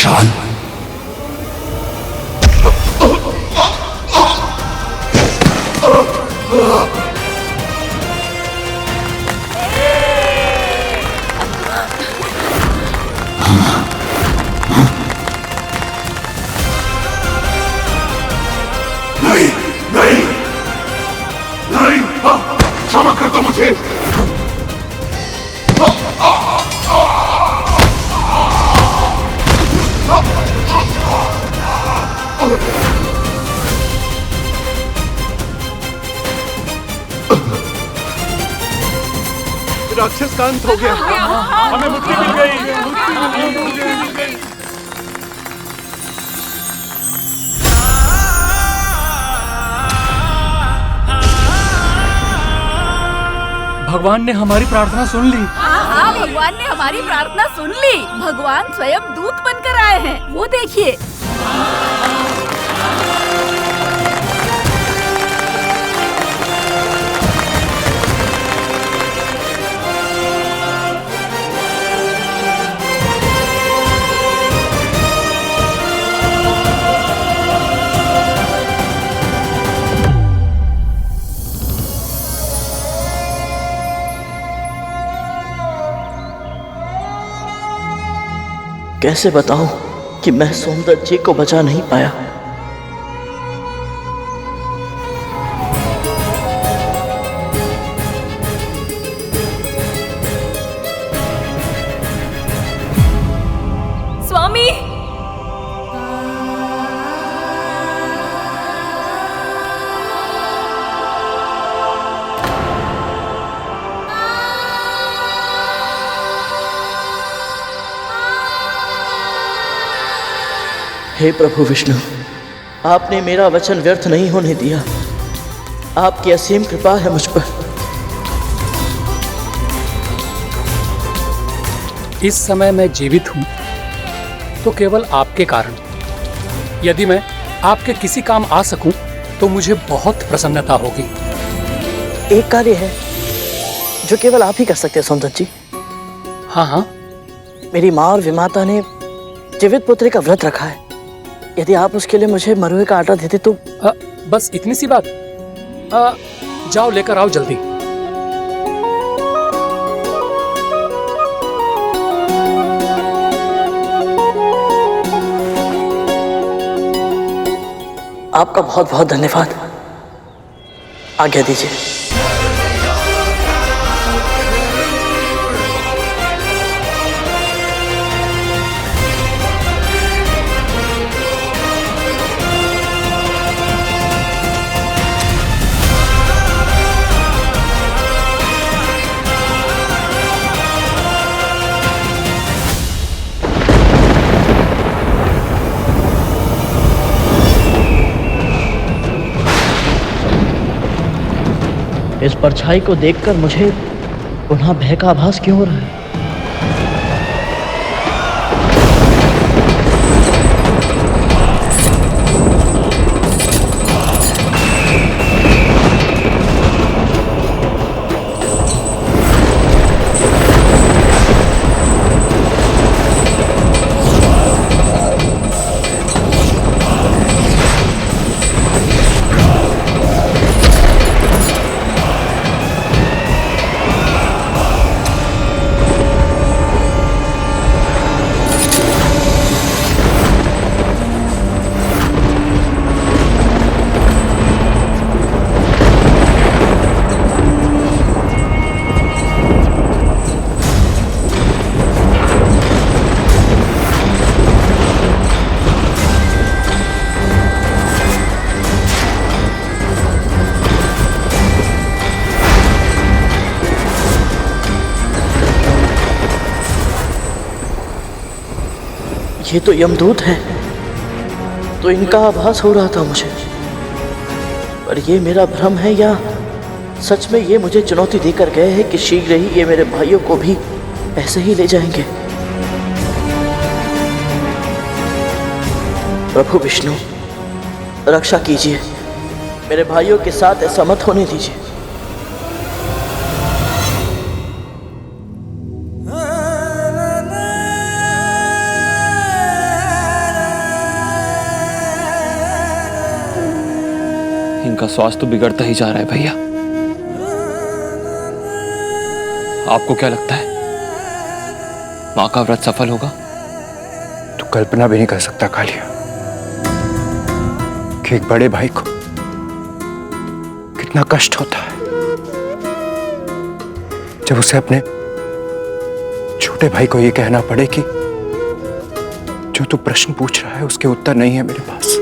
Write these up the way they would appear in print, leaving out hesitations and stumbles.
पाषाण। नहीं नहीं नहीं, क्षमा कर दो मुझे। राक्षस का अंत हो गया। हमें मुक्ति मिल गई। भगवान ने हमारी प्रार्थना सुन ली। हाँ, भगवान ने हमारी प्रार्थना सुन ली। भगवान स्वयं दूत बनकर आए हैं, वो देखिए। कैसे बताऊं कि मैं सोमदत्त जी को बचा नहीं पाया। स्वामी, हे प्रभु विष्णु, आपने मेरा वचन व्यर्थ नहीं होने दिया। आपकी असीम कृपा है मुझ पर। इस समय मैं जीवित हूँ तो केवल आपके कारण। यदि मैं आपके किसी काम आ सकूं तो मुझे बहुत प्रसन्नता होगी। एक कार्य है जो केवल आप ही कर सकते हैं सोमदत्त जी। हाँ हाँ। मेरी माँ और विमाता ने जीवित पुत्री का व्रत रखा है। यदि आप उसके लिए मुझे मरुए का आटा देते तो। बस इतनी सी बात। जाओ लेकर आओ जल्दी। आपका बहुत बहुत धन्यवाद। आज्ञा दीजिए। इस परछाई को देखकर मुझे पुनः भय का आभास क्यों हो रहा है? ये तो यमदूत है, तो इनका आभास हो रहा था मुझे। पर ये मेरा भ्रम है या सच में ये मुझे चुनौती देकर गए हैं कि शीघ्र ही ये मेरे भाइयों को भी ऐसे ही ले जाएंगे। प्रभु विष्णु, रक्षा कीजिए, मेरे भाइयों के साथ ऐसा मत होने दीजिए। का स्वास्थ्य तो बिगड़ता ही जा रहा है भैया। आपको क्या लगता है मां का व्रत सफल होगा? तू कल्पना भी नहीं कर सकता कालिया कि एक बड़े भाई को कितना कष्ट होता है जब उसे अपने छोटे भाई को यह कहना पड़े कि जो तू प्रश्न पूछ रहा है उसके उत्तर नहीं है मेरे पास।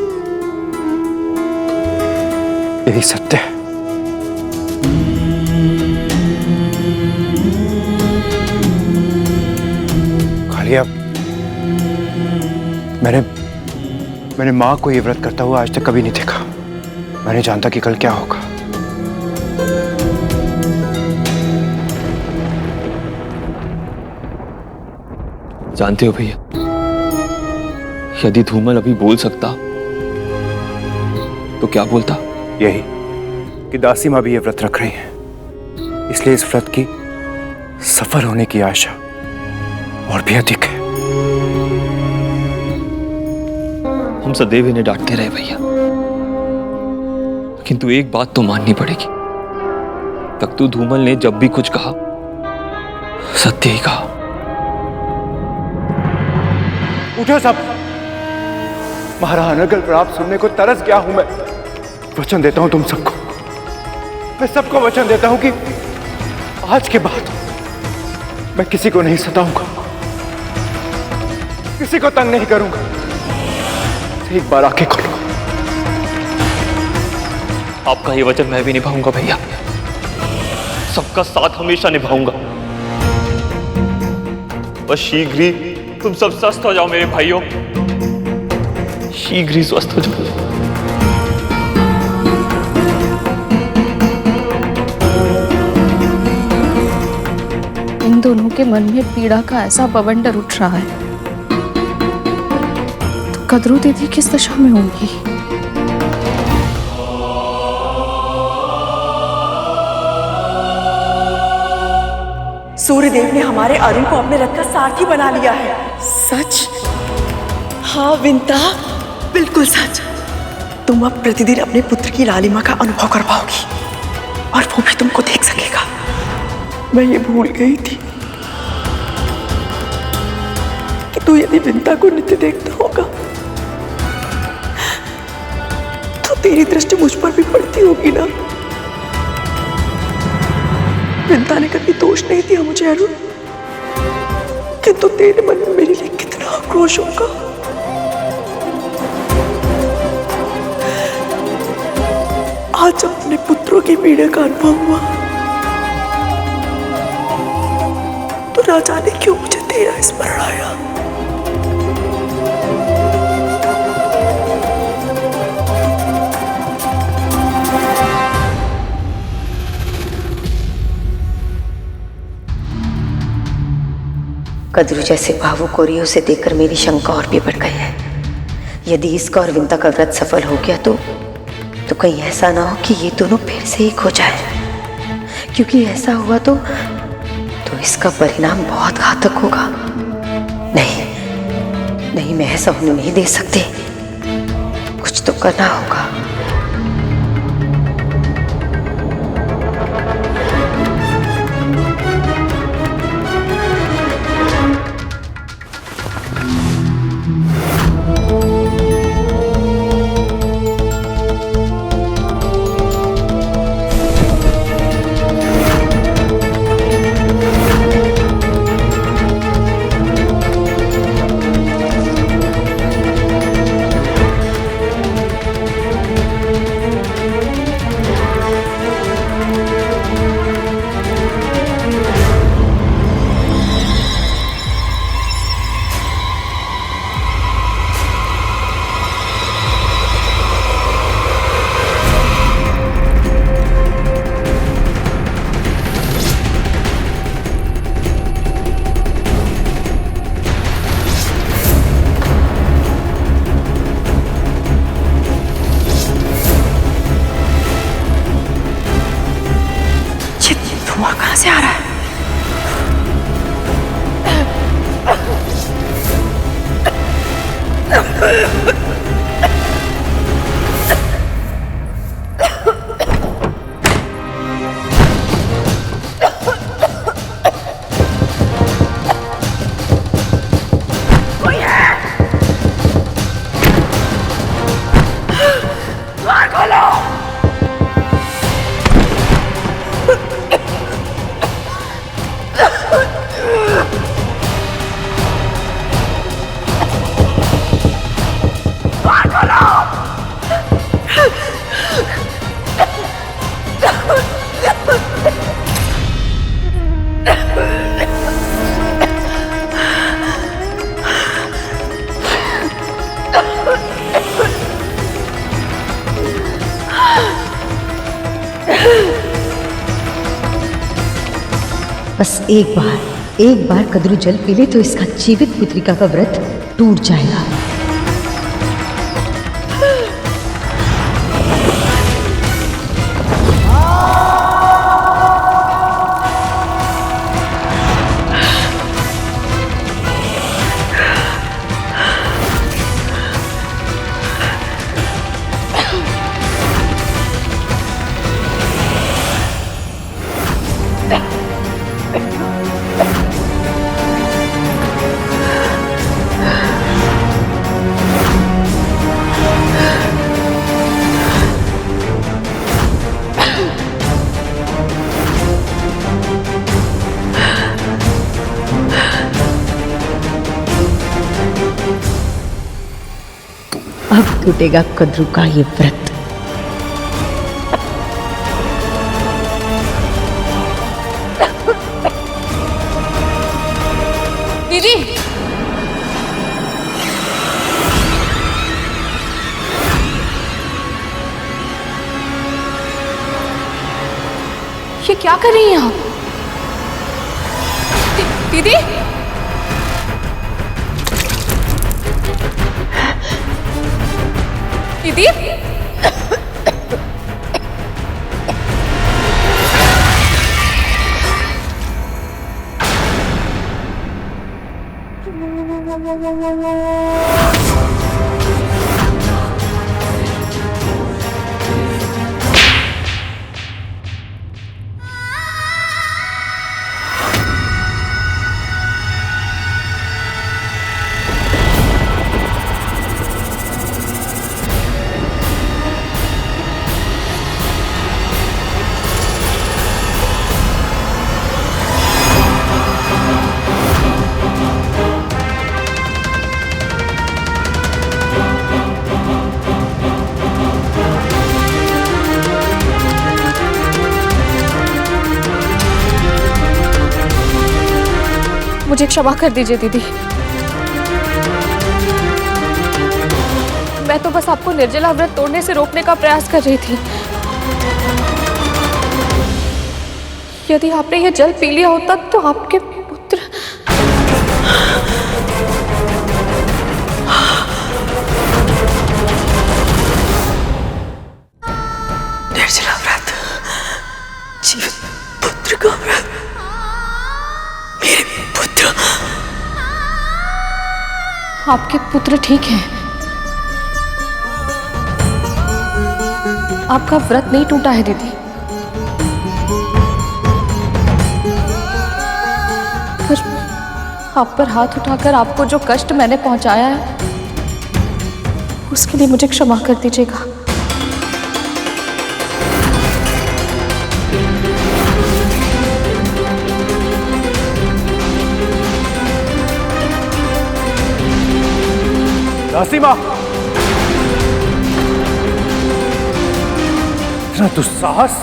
यही सत्य है। कालिया, मैंने मां को ये व्रत करता हुआ आज तक कभी नहीं देखा। मैं नहीं जानता कि कल क्या होगा। जानते हो भैया, यदि धूमल अभी बोल सकता तो क्या बोलता? यही कि दासी मां भी ये व्रत रख रही हैं, इसलिए इस व्रत की सफल होने की आशा और भी अधिक है। हम सदैव इन्हें डांटते रहे भैया, किंतु एक बात तो माननी पड़ेगी, तख्तू धूमल ने जब भी कुछ कहा सत्य ही कहा। उठो सब, महाराज अनर्गल प्रणाम सुनने को तरस गया हूं मैं। वचन देता हूं तुम सबको, मैं सबको वचन देता हूं कि आज के बाद मैं किसी को नहीं सताऊंगा, किसी को तंग नहीं करूंगा। एक बार आंखें खोलो। आपका ये वचन मैं भी निभाऊंगा भैया, सबका साथ हमेशा निभाऊंगा। बस शीघ्र ही तुम सब स्वस्थ हो जाओ मेरे भाइयों, शीघ्र ही स्वस्थ हो जाओ। इन दोनों के मन में पीड़ा का ऐसा बवंडर उठ रहा है, तो कदरू दीदी किस दशा में होंगी? सूर्यदेव ने हमारे अरुण को अपने रथ का सारथी बना लिया है। सच? हाँ विंता, बिल्कुल सच। तुम अब प्रतिदिन अपने पुत्र की लालिमा का अनुभव कर पाओगी और वो भी तुमको देख सकेगा। मैं ये भूल गई थी कि तू यदि विंता को नित्य देखता होगा तो तेरी दृष्टि मुझ पर भी पड़ती होगी ना। विंता ने कभी दोष नहीं दिया मुझे अरुण, किंतु तेरे मन में मेरे लिए कितना आक्रोश होगा। आज अपने पुत्रों की पीड़ा का अनुभव हुआ तो ना जाने क्यों मुझे तेरा स्मरण आया। कद्रू जैसे भावुक और उसे देखकर मेरी शंका और भी बढ़ गई है। यदि इसका और विंता का व्रत सफल हो गया तो कहीं ऐसा ना हो कि ये दोनों फिर से एक हो जाए, क्योंकि ऐसा हुआ तो इसका परिणाम बहुत घातक होगा। नहीं, मैं ऐसा होने नहीं दे सकती। कुछ तो करना होगा। धुआं कहां से आ रहा है? बस एक बार कद्रू जल पी ले तो इसका जीवित पुत्रिका का व्रत टूट जाएगा। अब टूटेगा कद्रू का ये व्रत। दीदी, ये क्या कर रही हैं आप? दीदी, दीदी, मुझे क्षमा कर दीजिए दीदी। मैं तो बस आपको निर्जला व्रत तोड़ने से रोकने का प्रयास कर रही थी। यदि आपने ये जल पी लिया होता तो आपके पुत्र। निर्जला व्रत, जीवित पुत्र का व्रत, मेरे पुत्र। आपके पुत्र ठीक हैं। आपका व्रत नहीं टूटा है दीदी। पर आप पर हाथ उठाकर आपको जो कष्ट मैंने पहुंचाया है उसके लिए मुझे क्षमा कर दीजिएगा। दासी माँ, इतना दुस्साहस!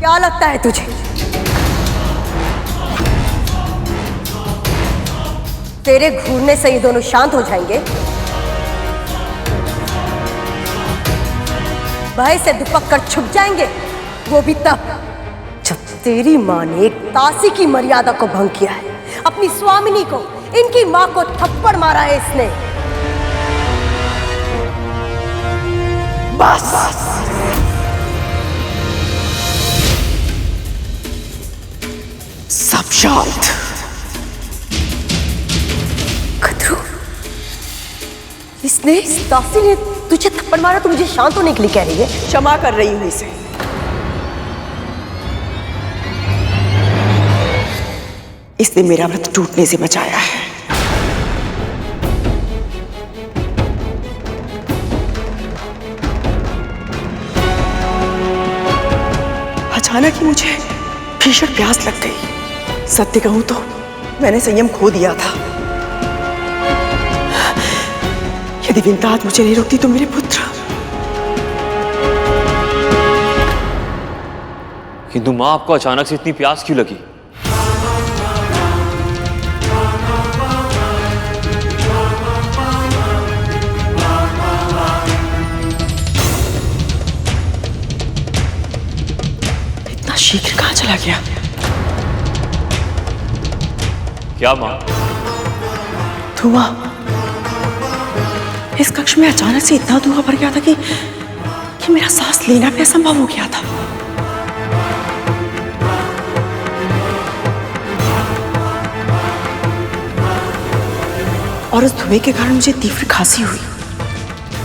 क्या लगता है तुझे? तेरे घूरने से ये दोनों शांत हो जाएंगे? भय से दुपक कर छुप जाएंगे, वो भी तब जब तेरी माँ ने एक दासी की मर्यादा को भंग किया है। अपनी स्वामिनी को, इनकी माँ को थप्पड़ मारा है इसने। बस सब शांत। कद्रू, इस दासी ने तुझे थप्पड़ मारा तो मुझे शांत होने के लिए कह रही है? क्षमा कर रही हूं इसे। इसने मेरा व्रत टूटने से बचाया है। अचानक ही मुझे भीषण प्यास लग गई। सत्य कहूं तो मैंने संयम खो दिया था। यदि विंता आज मुझे नहीं रोकती तो मेरे पुत्र। किंतु माँ, आपको अचानक से इतनी प्यास क्यों लगी? इतना शीघ्र कहां चला गया? क्या माँ? धुआं। इस कक्ष में अचानक से इतना धुआं भर गया था कि मेरा सांस लेना भी असंभव हो गया था। और उस धुएं के कारण मुझे तीव्र खांसी हुई।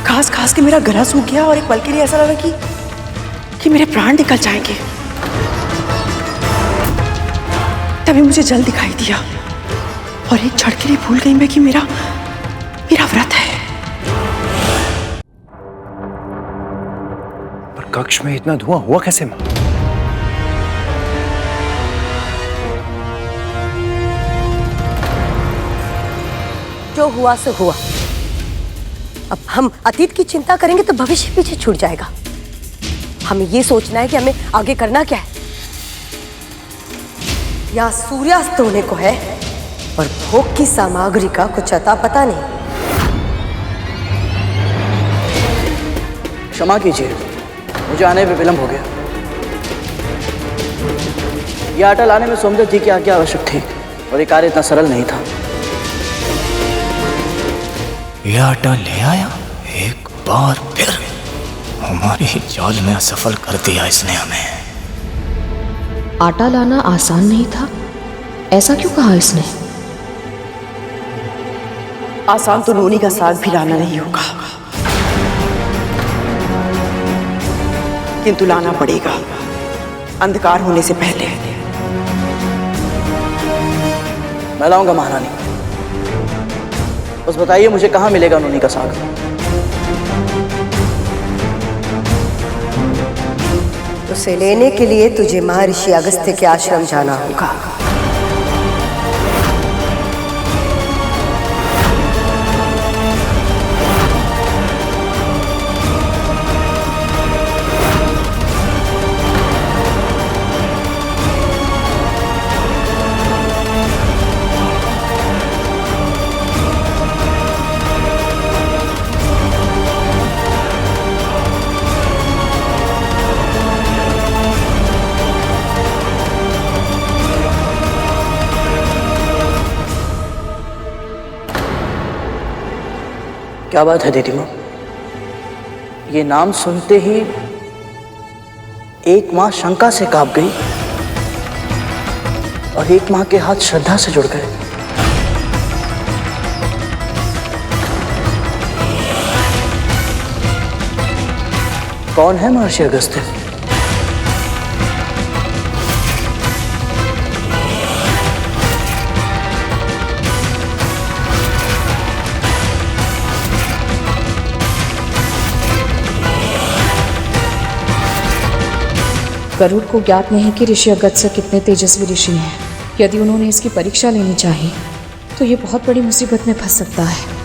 खांस खांस के मेरा गला सूख गया और एक पल के लिए ऐसा लगा कि मेरे प्राण निकल जाएंगे। तभी मुझे जल दिखाई दिया और एक क्षण के लिए भूल गई मैं कि मेरा व्रत है। पर कक्ष में इतना धुआं हुआ कैसे मां? जो हुआ सो हुआ। अब हम अतीत की चिंता करेंगे तो भविष्य पीछे छूट जाएगा। हमें ये सोचना है कि हमें आगे करना क्या है। या सूर्यास्त होने को है और भोग की सामग्री का कुछ अता पता नहीं। क्षमा कीजिए, मुझे आने में विलंब हो गया। यह आटा लाने में सोमदत्त जी की आज्ञा आवश्यक थी और ये कार्य इतना सरल नहीं था। यह आटा ले आया, एक बार फिर हमारी ही जाल में असफल कर दिया इसने हमें। आटा लाना आसान नहीं था, ऐसा क्यों कहा इसने? आसान तो नोनी का साग भी लाना नहीं होगा, किंतु लाना पड़ेगा अंधकार होने से पहले। मैं लाऊंगा महारानी, बस बताइए मुझे कहाँ मिलेगा नोनी का साग? उसे लेने के लिए तुझे महर्षि अगस्त्य के आश्रम जाना होगा। क्या बात है दीदी माँ? ये नाम सुनते ही एक माँ शंका से कांप गई और एक माँ के हाथ श्रद्धा से जुड़ गए। कौन है महर्षि अगस्त्य? गरुड़ को ज्ञात नहीं कि ऋषि अगस्त्य कितने तेजस्वी ऋषि हैं। यदि उन्होंने इसकी परीक्षा लेनी चाहिए तो ये बहुत बड़ी मुसीबत में फंस सकता है।